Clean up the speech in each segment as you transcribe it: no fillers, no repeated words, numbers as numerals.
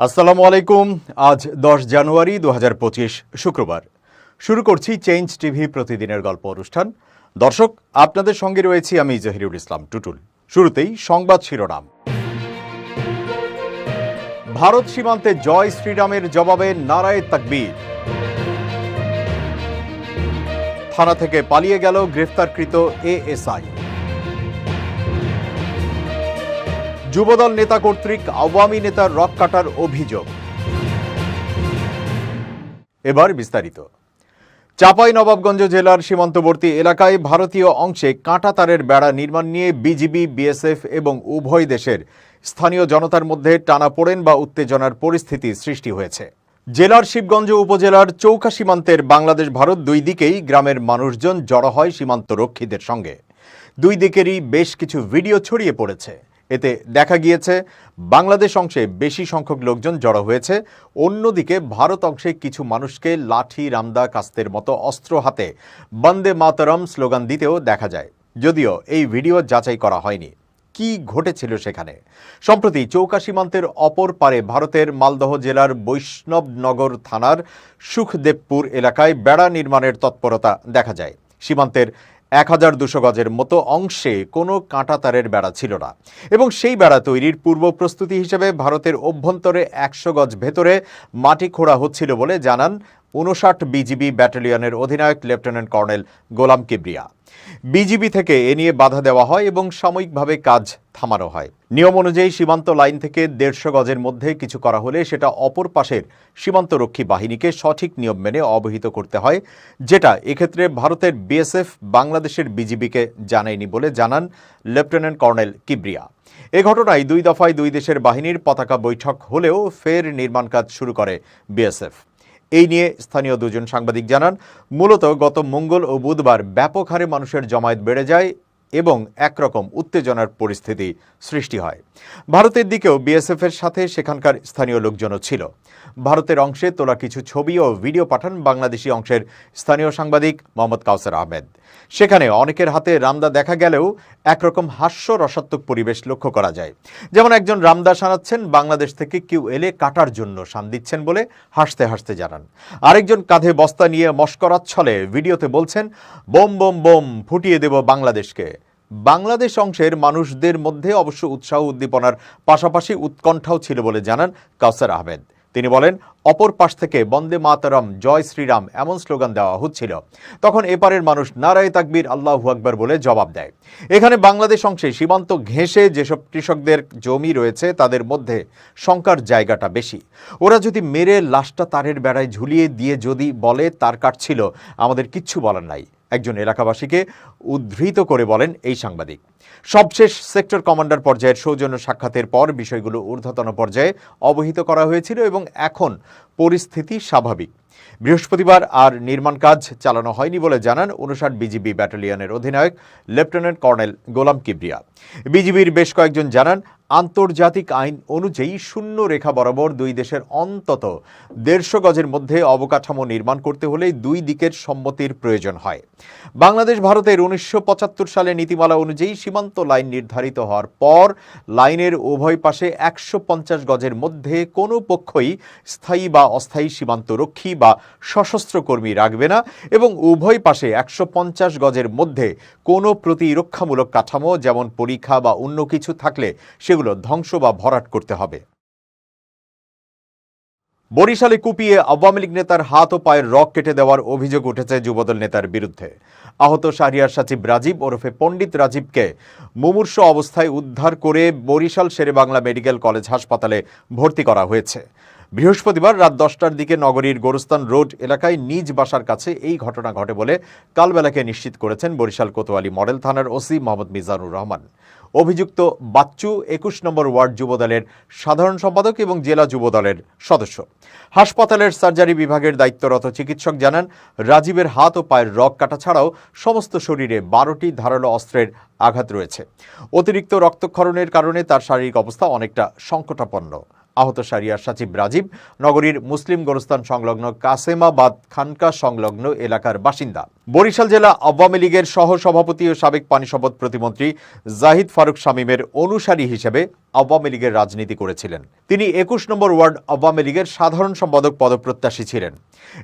আসসালামু আলাইকুম। আজ 10 জানুয়ারি 2025 শুক্রবার। শুরু করছি চেঞ্জ টিভি প্রতিদিনের গল্প অনুষ্ঠান। দর্শক, আপনাদের সঙ্গে রয়েছি আমি জহিরুল ইসলাম টুটুল। শুরুতেই সংবাদ শিরোনাম। ভারত সীমান্তে জয় শ্রীরামের জবাবে নারায়ে তাকবীর। থানা থেকে পালিয়ে গেল গ্রেফতারকৃত এএসআই। যুবদল নেতা কর্তৃক আওয়ামী নেতার রক কাটার অভিযোগ। এবার বিস্তারিত। চাঁপাইনবাবগঞ্জ জেলার সীমান্তবর্তী এলাকায় ভারতীয় অংশে কাঁটাতারের বেড়া নির্মাণ নিয়ে বিজিবি, বিএসএফ এবং উভয় দেশের স্থানীয় জনতার মধ্যে টানাপোড়েন বা উত্তেজনার পরিস্থিতি সৃষ্টি হয়েছে। জেলার শিবগঞ্জ উপজেলার চৌকা সীমান্তের বাংলাদেশ ভারত দুই দিকেই গ্রামের মানুষজন জড়ো হয় সীমান্ত রক্ষীদের সঙ্গে। দুই দিকেরই বেশ কিছু ভিডিও ছড়িয়ে পড়েছে। এতে দেখা গিয়েছে বাংলাদেশ অংশে বেশি সংখ্যক লোকজন জড়ো হয়েছে, অন্যদিকে ভারত অংশে কিছু মানুষকে লাঠি, রামদা, কাস্তের মতো অস্ত্র হাতে বন্দে মাতরম স্লোগান দিতেও দেখা যায়। যদিও এই ভিডিও যাচাই করা হয়নি। কি ঘটেছিল সেখানে? সম্প্রতি চৌকা সীমান্তের অপর পারে ভারতের মালদহ জেলার বৈষ্ণবনগর থানার সুখদেবপুর এলাকায় বেড়া নির্মাণের তৎপরতা দেখা যায়। সীমান্তের 1200 গজের মতো অংশে কোনো কাঁটাতারের বেড়া ছিল না এবং সেই বেড়া তৈরির পূর্ব প্রস্তুতি হিসেবে ভারতের অভ্যন্তরে 100 গজ ভেতরে মাটি খোঁড়া হচ্ছিল বলে জানান 59 বিজিবি ব্যাটালিয়নের অধিনায়ক লেফটেন্যান্ট কর্নেল গোলাম কিবরিয়া। বিজিবি থেকে এ নিয়ে বাধা দেওয়া হয় এবং সাময়িকভাবে কাজ থামানো হয়। নিয়ম অনুযায়ী সীমান্ত লাইন থেকে 150 গজের মধ্যে কিছু করা হলে সেটা অপর পাশের সীমান্তরক্ষী বাহিনীকে সঠিক নিয়ম মেনে অবহিত করতে হয়, যেটা এক্ষেত্রে ভারতের বিএসএফ বাংলাদেশের বিজিবিকে জানায়নি বলে জানান লেফটেন্যান্ট কর্নেল কিবরিয়া। এ ঘটনায় দুই দফায় দুই দেশের বাহিনীর পতাকা বৈঠক হলেও ফের নির্মাণ কাজ শুরু করে বিএসএফ। এই নিয়ে স্থানীয় দুজন সাংবাদিক জানান, মূলত গত মঙ্গল ও বুধবার ব্যাপক হারে মানুষের জমায়েত বেড়ে যায় এবং একরকম উত্তেজনার পরিস্থিতি সৃষ্টি হয়। ভারতের দিকেও বিএসএফ এর সাথে সেখানকার স্থানীয় লোকজনও ছিল। ভারতের অংশে তোলা কিছু ছবি ও ভিডিও পাঠান বাংলাদেশি অংশের স্থানীয় সাংবাদিক মোহাম্মদ কাউসার আহমেদ। সেখানে অনেকের হাতে রামদা দেখা গেলেও একরকম হাস্যরসাত্মক পরিবেশ লক্ষ্য করা যায়। যেমন একজন রামদা শানাচ্ছেন, বাংলাদেশ থেকে কেউ এলে কাটার জন্য শান দিচ্ছেন বলে হাসতে হাসতে জানান। আরেকজন কাঁধে বস্তা নিয়ে মশকরার ছলে ভিডিওতে বলছেন, বোম বোম বোম, ফুটিয়ে দেব বাংলাদেশকে। বাংলাদেশ অংশের মানুষদের মধ্যে অবশ্য উৎসাহ উদ্দীপনার পাশাপাশি উৎকণ্ঠাও ছিল বলে জানান কাউসার আহমেদ। তিনি বলেন, অপর পাশ থেকে বন্দে মাতরম, জয় শ্রীরাম এমন স্লোগান দেওয়া হচ্ছিল। তখন এপারের মানুষ নারায়ে তাকবীর, আল্লাহু আকবার বলে জবাব দেয়। এখানে বাংলাদেশ অংশে সীমান্ত ঘেঁষে যেসব কৃষকদের জমি রয়েছে তাদের মধ্যে শঙ্কার জায়গাটা বেশি। ওরা যদি মেরে লাশটা তারের বেড়ায় ঝুলিয়ে দিয়ে যদি বলে তার কাটছিল, আমাদের কিচ্ছু বলার নাই, একজন এলাকাবাসীকে উদ্ধৃত করে বলেন এই সাংবাদিক। সবশেষ সেক্টর কমান্ডার পর্যায়ের সৌজন্য সাক্ষাতের পর বিষয়গুলো ঊর্ধ্বতন পর্যায়ে অবহিত করা হয়েছিল এবং এখন পরিস্থিতি স্বাভাবিক। বৃহস্পতিবার আর নির্মাণ কাজ চালানো হয়নি বলে জানান 59 বিজিবি ব্যাটালিয়নের অধিনায়ক লেফটেন্যান্ট কর্নেল গোলাম কিবরিয়া। বিজিবির বেশ কয়েকজন জানান, আন্তর্জাতিক আইন অনুযায়ী শূন্য রেখা বরাবর দুই দেশের অন্তত 150 গজের মধ্যে অবকাঠামো নির্মাণ করতে হলে দুই দিকের সম্মতির প্রয়োজন হয়। বাংলাদেশ ভারতের 1975 সালে নীতিমালা অনুযায়ী সীমান্ত লাইন নির্ধারিত হওয়ার পর লাইনের উভয় পাশে 150 গজের মধ্যে কোনো পক্ষই স্থায়ী বা অস্থায়ী সীমান্তরক্ষী বা সশস্ত্র কর্মী রাখবে না এবং উভয় পাশে 150 গজের মধ্যে কোনো প্রতিরক্ষামূলক কাঠামো যেমন পরীক্ষা বা অন্য কিছু থাকলে সেগুলো ধ্বংস বা ভরাট করতে হবে। বরিশালে কুপিয়ে আওয়ামী লীগ নেতার হাত ও পায়ের রক কেটে দেওয়ার অভিযোগ উঠেছে যুবদল নেতার বিরুদ্ধে। আহত শাহরিয়ার সচিব রাজীব ওরফে পণ্ডিত রাজীবকে মুমূর্ষ অবস্থায় উদ্ধার করে বরিশাল শেরেবাংলা মেডিকেল কলেজ হাসপাতালে ভর্তি করা হয়েছে। বৃহস্পতিবার রাত 10টার দিকে নগরীর গোরস্তান রোড এলাকায় নিজ বাসার কাছে এই ঘটনা ঘটে বলে কালবেলাকে নিশ্চিত করেছেন বরিশাল কোতোয়ালি মডেল থানার ওসি মোহাম্মদ মিজানুর রহমান। অভিযুক্ত বাচ্চু 21 নম্বর ওয়ার্ড যুবদলের সাধারণ সম্পাদক এবং জেলা যুবদলের সদস্য। হাসপাতালের সার্জারি বিভাগের দায়িত্বরত চিকিৎসক জানান, রাজীবের হাত ও পায়ের রগ কাটা ছাড়াও সমস্ত শরীরে 12টি ধারালো অস্ত্রের আঘাত রয়েছে। অতিরিক্ত রক্তক্ষরণের কারণে তার শারীরিক অবস্থা অনেকটা সংকটাপন্ন। আহত শাহরিয়ার সচিব রাজীব নগরীর মুসলিম গোরস্তান সংলগ্ন কাসেমাবাদ খানকা সংলগ্ন এলাকার বাসিন্দা। বরিশাল জেলা আওয়ামী লীগের সহসভাপতি ও সাবেক পানি সম্পদ প্রতিমন্ত্রী জাহিদ ফারুক শামীমের অনুসারী হিসেবে আওয়ামী লীগের রাজনীতি করেছিলেন। তিনি ২১ নম্বর ওয়ার্ড আওয়ামী লীগের সাধারণ সম্পাদক পদপ্রত্যাশী ছিলেন।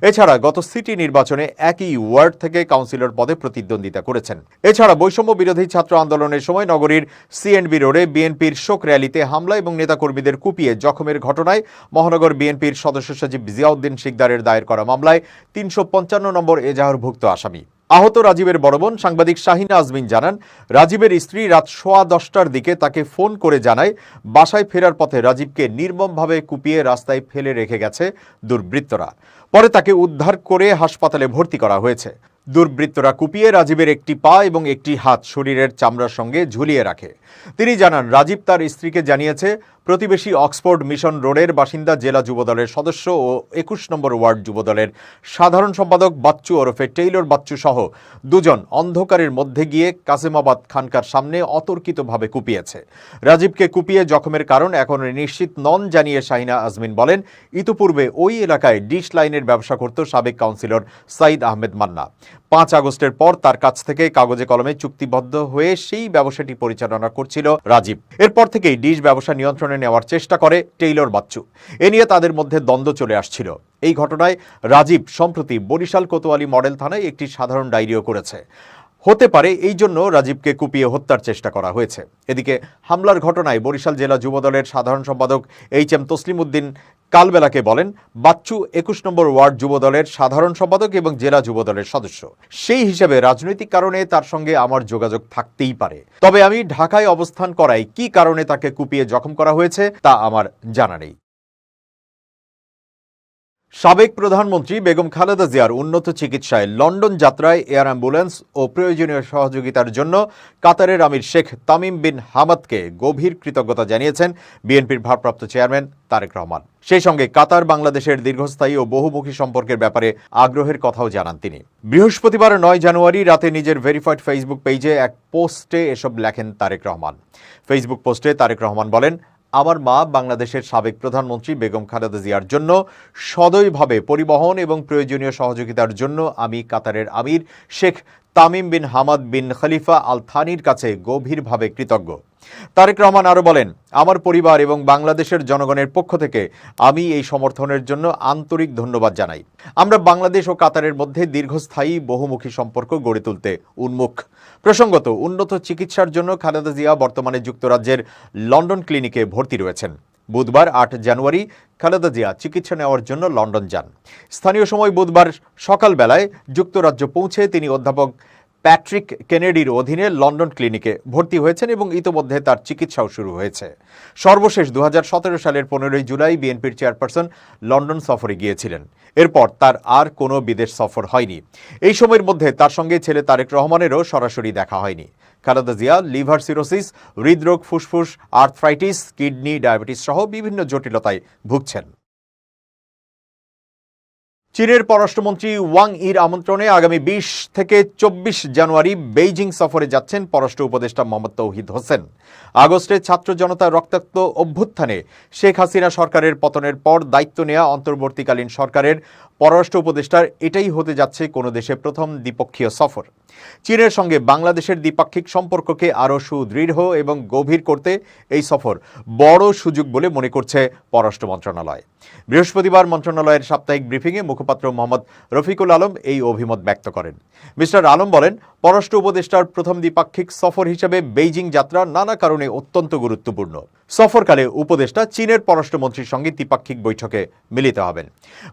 এছাড়া গত সিটি নির্বাচনে একই ওয়ার্ড থেকে কাউন্সিলর পদে প্রতিদ্বন্দ্বিতা করেছেন। এছাড়া বৈষম্য বিরোধী ছাত্র আন্দোলনের সময় নগরীর সিএনবি রোডে বিএনপির শোক র্যালিতে হামলা এবং নেতাকর্মীদের কুপিয়ে জখমের ঘটনায় মহানগর বিএনপির সদস্য সচিব জিয়াউদ্দিন শিকদারের দায়ের করা মামলায় ৩৫৫ নম্বর এজাহারভুক্ত আসামি। আহত রাজীবের বড় বোন সাংবাদিক শাহিনা আজমিন জানান, রাজীবের স্ত্রী রাত 10:15টার দিকে তাকে ফোন করে জানায় বাসায় ফেরার পথে রাজীবকে নির্মমভাবে কুপিয়ে রাস্তায় ফেলে রেখে গেছে দুর্বৃত্তরা। পরে তাকে উদ্ধার করে হাসপাতালে ভর্তি করা হয়েছে। দুর্বৃত্তরা কুপিয়ে রাজীবের একটি পা এবং একটি হাত শরীরের চামড়ার সঙ্গে ঝুলিয়ে রাখে। তিনি জানান, রাজীব তার স্ত্রীকে জানিয়েছে প্রতিবেশী অক্সফোর্ড মিশন রোডের বাসিন্দা জেলা যুবদলের সদস্য ও ২১ নম্বর ওয়ার্ড যুবদলের সাধারণ সম্পাদক বাচ্চু ওরফে টেইলর বাচ্চু সহ দুজন অন্ধকারের মধ্যে গিয়ে কাসেমাবাদ খানকার সামনে অতর্কিতভাবে কুপিয়েছে। রাজীবকে কুপিয়ে জখমের কারণ এখনো নিশ্চিত নন জানিয়ে শাহিনা আজমিন বলেন, ইতিপূর্বে ওই এলাকায় ডিশ লাইনের ব্যবসা করত সাবেক কাউন্সিলর সাইদ আহমেদ মান্না। ৫ আগস্টের পর তার কাছ থেকে কাগজে কলমে চুক্তিবদ্ধ হয়ে সেই ব্যবসাটি পরিচালনা করছিল রাজীব। এরপর থেকেই ডিশ ব্যবসা নিয়ন্ত্রণে নেওয়ার চেষ্টা করে টেইলর বাচ্চু। এ নিয়ে তাদের মধ্যে দ্বন্দ্ব চলে আসছিল। এই ঘটনায় রাজীব সম্প্রতি বরিশাল কোতোয়ালি মডেল থানায় একটি সাধারণ ডায়েরিও করেছে। হতে পারে এই জন্য রাজীবকে কুপিয়ে হত্যার চেষ্টা করা হয়েছে। এদিকে হামলার ঘটনায় বরিশাল জেলা যুবদলের সাধারণ সম্পাদক এইচ.এম. তসলিম উদ্দিন কালবেলাকে বলেন, বাচ্চু ২১ নম্বর ওয়ার্ড যুবদলের সাধারণ সম্পাদক এবং জেলা যুবদলের সদস্য। সেই হিসেবে রাজনৈতিক কারণে তার সঙ্গে আমার যোগাযোগ থাকতেই পারে, তবে আমি ঢাকায় অবস্থান করায় কি কারণে তাকে কুপিয়ে জখম করা হয়েছে তা আমার জানা নেই। সাবেক প্রধানমন্ত্রী বেগম খালেদা জিয়ার উন্নত চিকিৎসায় লন্ডন যাত্রায় এয়ার অ্যাম্বুলেন্স ও প্রয়োজনীয় সহযোগিতার জন্য কাতারের আমির শেখ তামিম বিন হামাদকে গভীর কৃতজ্ঞতা জানিয়েছেন বিএনপির ভারপ্রাপ্ত চেয়ারম্যান তারেক রহমান। সেই সঙ্গে কাতার বাংলাদেশের দীর্ঘস্থায়ী ও বহুমুখী সম্পর্কের ব্যাপারে আগ্রহের কথাও জানান তিনি। বৃহস্পতিবার ৯ জানুয়ারি রাতে নিজের ভেরিফাইড ফেসবুক পেজে এক পোস্টে এসব লেখেন তারেক রহমান। ফেসবুক পোস্টে তারেক রহমান বলেন, আমার মা বাংলাদেশের সাবেক প্রধানমন্ত্রী বেগম খালেদা জিয়ার জন্য সদয়ভাবে পরিবহন এবং প্রয়োজনীয় সহযোগিতার জন্য আমি কাতারের আমির শেখ Tamim bin Hamad bin Khalifa Al থানির কাছে গভীরভাবে কৃতজ্ঞ। তারেক রহমান আরও বলেন, আমার পরিবার এবং বাংলাদেশের জনগণের পক্ষ থেকে আমি এই সমর্থনের জন্য আন্তরিক ধন্যবাদ জানাই। আমরা বাংলাদেশ ও কাতারের মধ্যে দীর্ঘস্থায়ী বহুমুখী সম্পর্ক গড়ে তুলতে উন্মুখ। প্রসঙ্গত, উন্নত চিকিৎসার জন্য খালেদা জিয়া বর্তমানে যুক্তরাজ্যের লন্ডন ক্লিনিকে ভর্তি রয়েছেন। বুধবার ৮ জানুয়ারি খালেদা জিয়া চিকিৎসা নেওয়ার জন্য লন্ডন যান। স্থানীয় সময় বুধবার সকালবেলায় যুক্তরাজ্য পৌঁছে তিনি অধ্যাপক প্যাট্রিক কেনেডির অধীনে লন্ডন ক্লিনিকে ভর্তি হয়েছেন এবং ইতোমধ্যে তার চিকিৎসাও শুরু হয়েছে। সর্বশেষ ২০১৭ সালের ১৫ জুলাই বিএনপির চেয়ারপারসন লন্ডন সফরে গিয়েছিলেন। এরপর তার আর কোনো বিদেশ সফর হয়নি। এই সময়ের মধ্যে তার সঙ্গে ছেলে তারেক রহমানেরও সরাসরি দেখা হয়নি। খালেদা জিয়া লিভার সিরোসিস, হৃদরোগ, ফুসফুস, আর্থ্রাইটিস, কিডনি, ডায়াবেটিস সহ বিভিন্ন জটিলতায় ভুগছেন। চীনের পররাষ্ট্রমন্ত্রী ওয়াং ইর আমন্ত্রণে আগামী ২০ থেকে ২৪ জানুয়ারি বেইজিং সফরে যাচ্ছেন পররাষ্ট্র উপদেষ্টা মোহাম্মদ তৌহিদ হোসেন। আগস্টে ছাত্র জনতার রক্তাক্ত অভ্যুত্থানে শেখ হাসিনা সরকারের পতনের পর দায়িত্ব নেওয়া অন্তর্বর্তীকালীন সরকারের পররাষ্ট্র উপদেষ্টার এটাই হতে যাচ্ছে কোনো দেশে প্রথম দ্বিপক্ষীয় সফর। চীনের সঙ্গে বাংলাদেশের দ্বিপাক্ষিক সম্পর্ককে আরও সুদৃঢ় এবং গভীর করতে এই সফর বড় সুযোগ বলে মনে করছে পররাষ্ট্র মন্ত্রণালয়। বৃহস্পতিবার মন্ত্রণালয়ের সাপ্তাহিক ব্রিফিংয়ে মুখপাত্র মোহাম্মদ রফিকুল আলম এই অভিমত ব্যক্ত করেন। মিস্টার আলম বলেন, পররাষ্ট্র উপদেষ্টার প্রথম দ্বিপাক্ষিক সফর হিসেবে বেইজিং যাত্রা নানা কারণে অত্যন্ত গুরুত্বপূর্ণ। সফরকালে উপদেষ্টা চীনের পররাষ্ট্রমন্ত্রীর সঙ্গে দ্বিপাক্ষিক বৈঠকে মিলিত হবেন।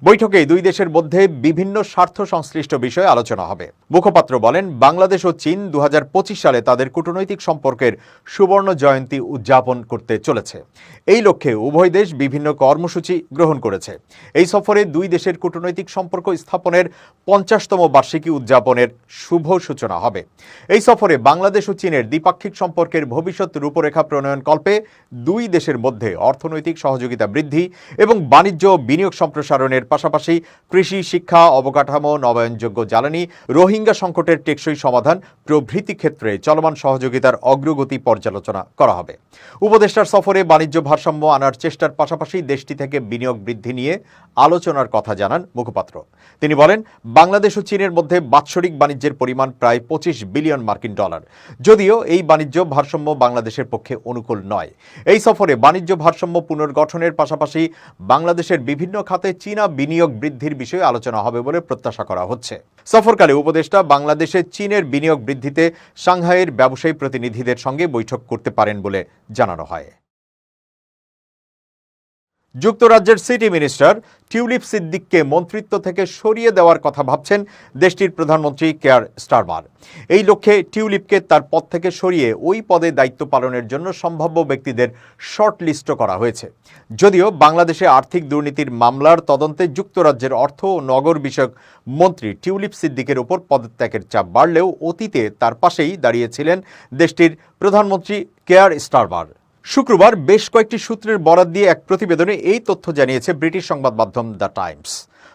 বৈঠকে দুই দেশের মধ্যে বিভিন্ন স্বার্থ সংশ্লিষ্ট বিষয়ে আলোচনা হবে। মুখপাত্র বলেন, বাংলাদেশ ও চীন ২০২৫ সালে তাদের কূটনৈতিক সম্পর্কের সুবর্ণ জয়ন্তী উদযাপন করতে চলেছে। এই লক্ষ্যে উভয় দেশ বিভিন্ন কর্মসূচি গ্রহণ করেছে। এই সফরে দুই দেশের কূটনৈতিক সম্পর্ক স্থাপনের ৫০তম বার্ষিকী উদযাপনের শুভ সূচনা হবে। এই সফরে বাংলাদেশ ও চীনের দ্বিপাক্ষিক সম্পর্কের ভবিষ্যৎ রূপরেখা প্রণয়নকল্পে দুই দেশের মধ্যে অর্থনৈতিক সহযোগিতা বৃদ্ধি এবং বাণিজ্য বিনিয়োগ সম্প্রসারণের পাশাপাশি কৃষি, শিক্ষা, অবকাঠামো, নবায়নযোগ্য জ্বালানি, রোহিঙ্গা সংকটের টেকসই সমাধান প্রভৃতি ক্ষেত্রে চলমান সহযোগিতার অগ্রগতি পর্যালোচনা করা হবে। উপদেষ্টার সফরে বাণিজ্য ভারসাম্য আনার চেষ্টার পাশাপাশি দেশটি থেকে বিনিয়োগ বৃদ্ধি নিয়ে আলোচনার কথা জানান মুখপাত্র। তিনি বলেন, বাংলাদেশ ও চীনের মধ্যে বাৎসরিক বাণিজ্যের পরিমাণ প্রায় 25 বিলিয়ন মার্কিন ডলার। যদিও এই বাণিজ্য ভারসাম্য বাংলাদেশের পক্ষে অনুকূল নয়। এই সফরে বাণিজ্য ভারসাম্য পুনর্গঠনের পাশাপাশি বাংলাদেশের বিভিন্ন খাতে চীনা বিনিয়োগ বৃদ্ধির বিষয়ে আলোচনা হবে বলে প্রত্যাশা করা হচ্ছে। সফরকালে উপদেষ্টা বাংলাদেশে চীনের বিনিয়োগ বৃদ্ধিতে সাংহাইয়ের ব্যবসায়ী প্রতিনিধিদের সঙ্গে বৈঠক করতে পারেন বলে জানানো হয়। যুক্তরাজ্যের সিটি মিনিস্টার টিউলিপ সিদ্দিককে মন্ত্রিত্ব থেকে সরিয়ে দেওয়ার কথা ভাবছেন দেশটির প্রধানমন্ত্রী কেয়ার স্টারমার। এই লক্ষ্যে টিউলিপকে তার পদ থেকে সরিয়ে ওই পদে দায়িত্ব পালনের জন্য সম্ভাব্য ব্যক্তিদের শর্টলিস্ট করা হয়েছে। যদিও বাংলাদেশে আর্থিক দুর্নীতির মামলার তদন্তে যুক্তরাজ্যের অর্থ ও নগর বিষয়ক মন্ত্রী টিউলিপ সিদ্দিকের উপর পদত্যাগের চাপ বাড়লেও অতীতে তার পাশেই দাঁড়িয়েছিলেন দেশটির প্রধানমন্ত্রী কেয়ার স্টারমার। শুক্রবার বেশ কয়েকটি সূত্রের বরাত দিয়ে এক প্রতিবেদনে এই তথ্য জানিয়েছে ব্রিটিশ সংবাদ মাধ্যম দ্য টাইমস।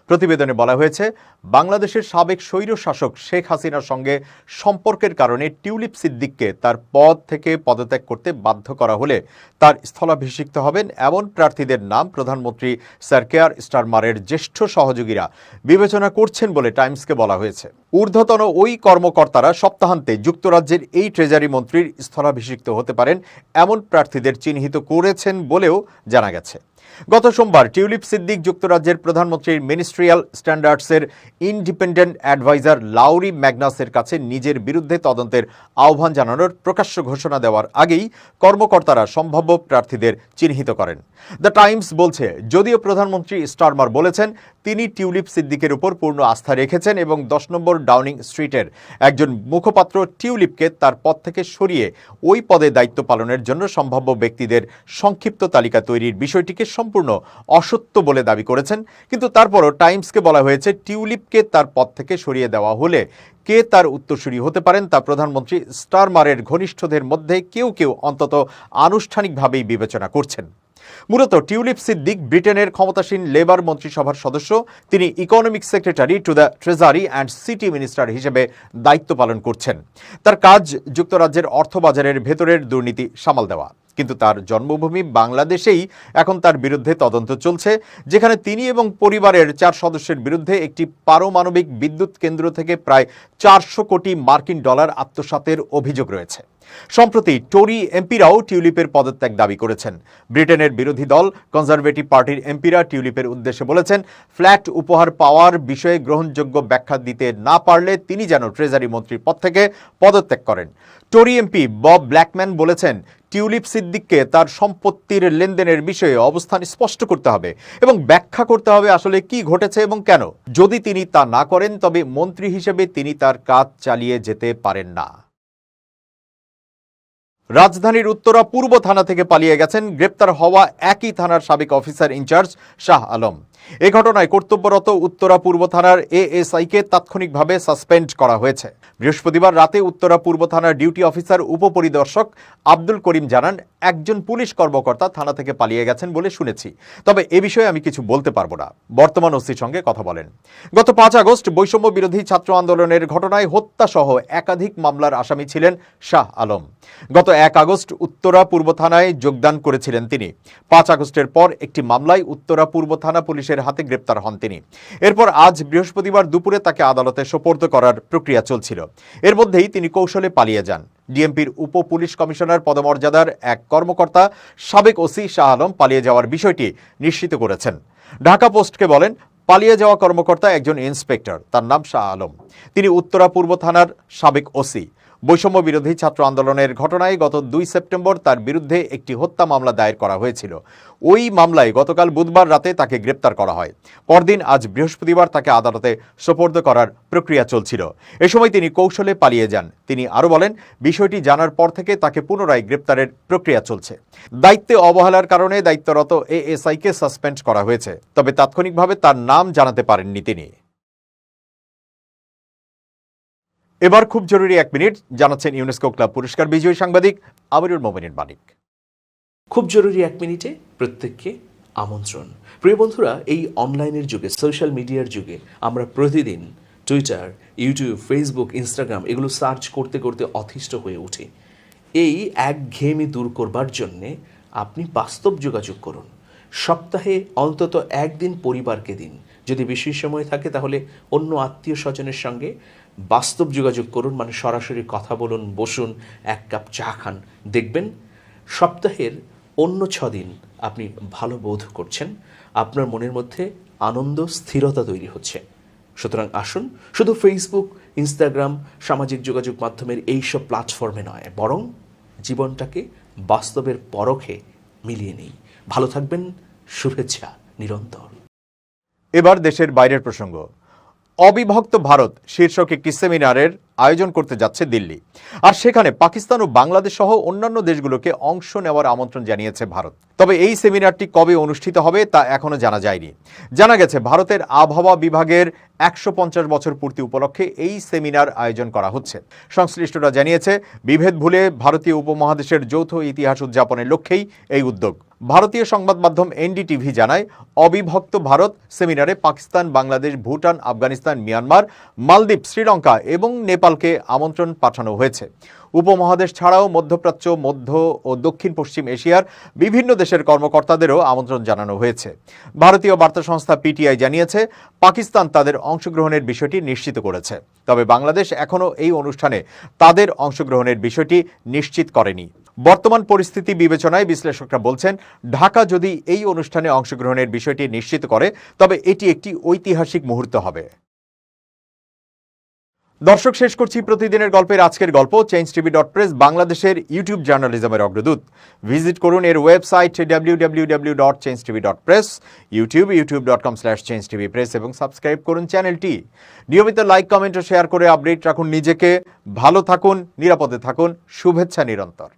প্রতিবেদনে বলা হয়েছে, বাংলাদেশের সাবেক স্বৈরশাসক শেখ হাসিনার সঙ্গে সম্পর্কের কারণে টিউলিপ সিদ্দিককে তার পদ থেকে পদত্যাগ করতে বাধ্য করা হলে তার স্থলাভিষিক্ত হবেন এমন প্রার্থীদের নাম প্রধানমন্ত্রী স্যার কেয়ার স্টারমারের জ্যেষ্ঠ সহযোগীরা বিবেচনা করছেন বলে টাইমসকে বলা হয়েছে। ঊর্ধ্বতন ওই কর্মকর্তারা সপ্তাহান্তে যুক্তরাজ্যের এই ট্রেজারি মন্ত্রীর স্থলাভিষিক্ত হতে পারেন এমন প্রার্থীদের চিহ্নিত করেছেন বলেও জানা গেছে। গত সোমবার টিউলিপ সিদ্দিক যুক্তরাজ্যের প্রধানমন্ত্রীর মিনিস্ট্রিয়াল স্ট্যান্ডার্ডসের ইন্ডিপেন্ডেন্ট অ্যাডভাইজার লাউরি ম্যাগনাসের কাছে নিজের বিরুদ্ধে তদন্তের আহ্বান জানানোর প্রকাশ্য ঘোষণা দেওয়ার আগেই কর্মকর্তারা সম্ভাব্য প্রার্থীদের চিহ্নিত করেন। দ্য টাইমস বলছে, যদিও প্রধানমন্ত্রী স্টারমার বলেছেন তিনি টিউলিপ সিদ্দিকের উপর পূর্ণ আস্থা রেখেছেন এবং 10 নম্বর ডাউনিং স্ট্রিটের একজন মুখপাত্র টিউলিপকে তার পদ থেকে সরিয়ে ওই পদে দায়িত্ব পালনের জন্য সম্ভাব্য ব্যক্তিদের সংক্ষিপ্ত তালিকা তৈরির বিষয়টিকে সম্পূর্ণ অসত্য বলে দাবি করেছেন, কিন্তু তারপরও টাইমসকে বলা হয়েছে টিউলিপকে তার পদ থেকে সরিয়ে দেওয়া হলে কে তার উত্তরসূরি হতে পারেন তা প্রধানমন্ত্রী স্টারমারের ঘনিষ্ঠদের মধ্যে কেউ কেউ অন্তত আনুষ্ঠানিকভাবেই বিবেচনা করছেন। মূলত টিউলিপ সিদ্দিক ব্রিটেনের ক্ষমতাসীন লেবার মন্ত্রিসভার সদস্য। তিনি economic secretary to the treasury and city minister হিসেবে দায়িত্ব পালন করছেন। তার কাজ যুক্তরাজ্যের অর্থবাজারের ভেতরের দুর্নীতি সামাল দেওয়া। কিন্তু তার জন্মভূমি বাংলাদেশেই এখন তার বিরুদ্ধে তদন্ত চলছে, যেখানে তিনি এবং পরিবারের 4 সদস্যের বিরুদ্ধে একটি পারমাণবিক বিদ্যুৎ কেন্দ্র থেকে প্রায় 400 কোটি মার্কিন ডলার আত্মসাতের অভিযোগ রয়েছে। সম্প্রতি টরি এমপিরাও টিউলিপের পদত্যাগ দাবি করেছেন। ব্রিটেনের বিরোধী দল কনজারভেটিভ পার্টির এমপিরা টিউলিপের উদ্দেশ্যে বলেছেন, ফ্ল্যাট উপহার পাওয়ার বিষয়ে গ্রহণযোগ্য ব্যাখ্যা দিতে না পারলে তিনি যেন ট্রেজারি মন্ত্রীর পদ থেকে পদত্যাগ করেন। টরি এমপি বব ব্ল্যাকম্যান বলেছেন, টিউলিপ সিদ্দিককে তার সম্পত্তির লেনদেনের বিষয়ে অবস্থান স্পষ্ট করতে হবে এবং ব্যাখ্যা করতে হবে আসলে কি ঘটেছে এবং কেন। যদি তিনি তা না করেন তবে মন্ত্রী হিসেবে তিনি তার কাজ চালিয়ে যেতে পারেন না। রাজধানীর উত্তরা পূর্ব থানা থেকে পালিয়ে গেছেন গ্রেপ্তার হওয়া একই থানার সাবেক অফিসার ইনচার্জ শাহ আলম। এ ঘটনায় কর্তব্যরত উত্তরা পূর্ব থানার এএসআইকে তাৎক্ষণিকভাবে সাসপেন্ড করা হয়েছে। বৃহস্পতিবার রাতে উত্তরা পূর্ব থানার ডিউটি অফিসার উপপরিদর্শক আব্দুল করিম জানান, একজন পুলিশ কর্মকর্তা থানা থেকে পালিয়ে গেছেন বলে শুনেছি, তবে এ বিষয়ে আমি কিছু বলতে পারবো না। বর্তমান ওসির সঙ্গে কথা বলেন। গত 5 আগস্ট বৈষম্য বিরোধী ছাত্র আন্দোলনের ঘটনায় হত্যাসহ একাধিক মামলার আসামি ছিলেন শাহ আলম। গত 1 আগস্ট উত্তরা পূর্ব থানায় যোগদান করেছিলেন তিনি। 5 আগস্টের পর একটি মামলায় উত্তরা পূর্ব থানা পুলিশের হাতে গ্রেপ্তার হন তিনি। এরপর আজ বৃহস্পতিবার দুপুরে তাকে আদালতে সোপর্দ করার প্রক্রিয়া চলছিল। এর মধ্যেই তিনি কৌশলে পালিয়ে যান। ডিএমপির উপ পুলিশ কমিশনার পদমর্যাদার এক কর্মকর্তা সাবেক ওসি শাহ আলম পালিয়ে যাওয়ার বিষয়টি নিশ্চিত করেছেন। ঢাকা পোস্টকে বলেন, পালিয়ে যাওয়া কর্মকর্তা একজন ইন্সপেক্টর, তার নাম শাহ আলম। তিনি উত্তরা পূর্ব থানার সাবেক ওসি। বৈষম্য বিরোধী ছাত্র আন্দোলনের ঘটনায় গত 2 সেপ্টেম্বর তার বিরুদ্ধে একটি হত্যা মামলা দায়ের করা হয়েছিল। ওই মামলায় গতকাল বুধবার রাতে তাকে গ্রেপ্তার করা হয়। পরদিন আজ বৃহস্পতিবার তাকে আদালতে সোপর্দ করার প্রক্রিয়া চলছিল। এ সময় তিনি কৌশলে পালিয়ে যান। তিনি আরও বলেন, বিষয়টি জানার পর থেকে তাকে পুনরায় গ্রেপ্তারের প্রক্রিয়া চলছে। দায়িত্বে অবহেলার কারণে দায়িত্বরত এএসআইকে সাসপেন্ড করা হয়েছে, তবে তাৎক্ষণিকভাবে তার নাম জানাতে পারেননি তিনি। এবার খুব জরুরি 1 মিনিট জানাচ্ছেন ইউনেস্কো ক্লাব পুরস্কার বিজয়ী সাংবাদিক আমিরুল মোমিনিন মানিক। খুব জরুরি 1 মিনিটে প্রত্যেককে আমন্ত্রণ। প্রিয় বন্ধুরা, এই অনলাইনের যুগে, সোশ্যাল মিডিয়ার যুগে আমরা প্রতিদিন টুইটার, ইউটিউব, ফেসবুক, ইনস্টাগ্রাম এগুলো সার্চ করতে করতে অতিষ্ঠ হয়ে উঠি। এই একঘেয়েমি দূর করবার জন্যে আপনি বাস্তব যোগাযোগ করুন। সপ্তাহে অন্তত একদিন পরিবারকে দিন। যদি বেশি সময় থাকে তাহলে অন্য আত্মীয় স্বজনের সঙ্গে বাস্তব যোগাযোগ করুন, মানে সরাসরি কথা বলুন, বসুন, 1 কাপ চা খান। দেখবেন সপ্তাহের অন্য 6 দিন আপনি ভালো বোধ করছেন, আপনার মনের মধ্যে আনন্দ, স্থিরতা তৈরি হচ্ছে। সুতরাং আসুন, শুধু ফেসবুক, ইনস্টাগ্রাম, সামাজিক যোগাযোগ মাধ্যমের এইসব প্ল্যাটফর্মে নয়, বরং জীবনটাকে বাস্তবের পরখে মিলিয়ে নেই। ভালো থাকবেন, শুভেচ্ছা নিরন্তর। এবার দেশের বাইরের প্রসঙ্গ। অবিভক্ত ভারত শীর্ষক একটি সেমিনারের আয়োজন করতে যাচ্ছে দিল্লি। আর সেখানে পাকিস্তান ও বাংলাদেশ সহ অন্যান্য দেশগুলোকে অংশ নেওয়ার আমন্ত্রণ জানিয়েছে ভারত। তবে এই সেমিনারটি কবে অনুষ্ঠিত হবে তা এখনো জানা যায়নি। জানা গেছে ভারতের আবহাওয়া বিভাগের 150 বছর পূর্তি উপলক্ষে এই সেমিনার আয়োজন করা হচ্ছে। সংশ্লিষ্টরা জানিয়েছে, বিভেদ ভুলে ভারতীয় উপমহাদেশের যৌথ ইতিহাস উদযাপনের লক্ষ্যেই এই উদ্যোগ। ভারতীয় সংবাদ মাধ্যম এনডিটিভি জানায়, অবিভক্ত ভারত সেমিনারে পাকিস্তান, বাংলাদেশ, ভুটান, আফগানিস্তান, মিয়ানমার, মালদ্বীপ, শ্রীলঙ্কা এবং নেপালকে আমন্ত্রণ পাঠানো হয়েছে। উপমহাদেশ ছাড়াও মধ্যপ্রাচ্য, মধ্য ও দক্ষিণ পশ্চিম এশিয়ার বিভিন্ন দেশের কর্মকর্তাদেরও আমন্ত্রণ জানানো হয়েছে। ভারতীয় বার্তা সংস্থা পিটিআই জানিয়েছে, পাকিস্তান তাদের অংশগ্রহণের বিষয়টি নিশ্চিত করেছে। তবে বাংলাদেশ এখনও এই অনুষ্ঠানে তাদের অংশগ্রহণের বিষয়টি নিশ্চিত করেনি। বর্তমান পরিস্থিতি বিবেচনায় বিশ্লেষকরা বলছেন, ঢাকা যদি এই অনুষ্ঠানে অংশগ্রহণের বিষয়টি নিশ্চিত করে তবে এটি একটি ঐতিহাসিক মুহূর্ত হবে। দর্শক, শেষ করছি প্রতিদিনের গল্পের আজকের গল্প। changeTV.press বাংলাদেশের ইউটিউব জার্নালিজমের অগ্রদূত। ভিজিট করুন এর ওয়েবসাইট www.changetv.press, ইউটিউব youtube.com/changetvpress এবং সাবস্ক্রাইব করুন চ্যানেলটি। নিয়মিত লাইক, কমেন্ট ও শেয়ার করে আপডেট রাখুন নিজেকে। ভালো থাকুন, নিরাপদে থাকুন, শুভেচ্ছা নিরন্তর।